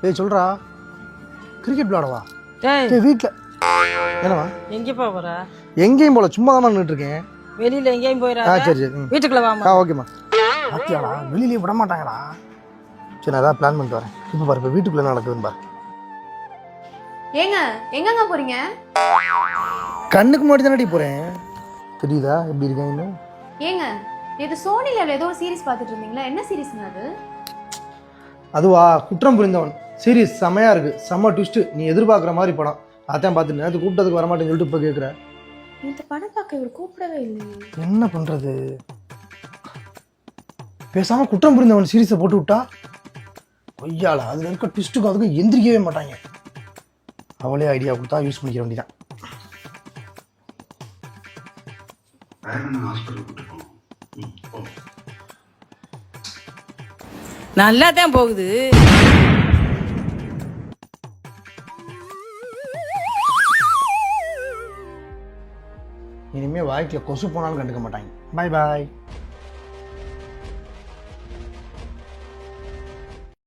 ஏய் சொல்றா, கிரிக்கெட் விளையாடவா? டேய் ஏய் வீட்டில் என்னவா? எங்கேப்பா போற? எங்கேயும் போல, சும்மா தான் நின்றுட்டு இருக்கேன். வெளியில எங்கேயும் போயிடாத. சரி சரி. வீட்டுக்குள்ள வாமா. ஓகேம்மா. பாத்தியாடா, வெளியிலேயே விட மாட்டாங்கடா. சரி நான் ஏதாவது பிளான் பண்ணிட்டு வரேன். இப்போ பாரு, இப்போ வீட்டுக்குள்ள என்ன நடக்குதுன்னு பாரு. ஏங்க எங்கங்க போறீங்க? கண்ணுக்கு முன்னாடி தானடி போறேன். தெரியுதா எப்படி இருக்கேன்னு? ஏங்க இது சோனில ஏதோ ஒரு சீரிஸ் பார்த்துட்டு இருந்தீங்களா? என்ன சீரிஸ்ங்க அது? அதுவா, குற்றம் புரிந்தவன் சீரியஸ். செமையா இருக்கு, செம்ம ட்விஸ்ட். நீ எதிர்பார்க்குற மாதிரி படம். அதான் பார்த்துட்டு நேற்று கூப்பிட்டதுக்கு வரமாட்டேன்னு சொல்லிட்டு இப்போ கேட்குறேன். இந்த படம் பார்க்க இவர் கூப்பிடவே இல்லையே. என்ன பண்றது? பேசாம குற்றம் புரிந்தவன் சீரிஸை போட்டு விட்டா கொய்யால அதுல இருக்க ட்விஸ்ட்டுக்கு அதுக்கும் எந்திரிக்கவே மாட்டாங்க. அவளே ஐடியா கொடுத்தா யூஸ் பண்ணிக்க வேண்டியதான். நல்லா தான் போகுது. இனிமே வாய்க்குள்ள கொசு போனாலும் கண்டுக்க மாட்டாங்க. பாய் பாய்.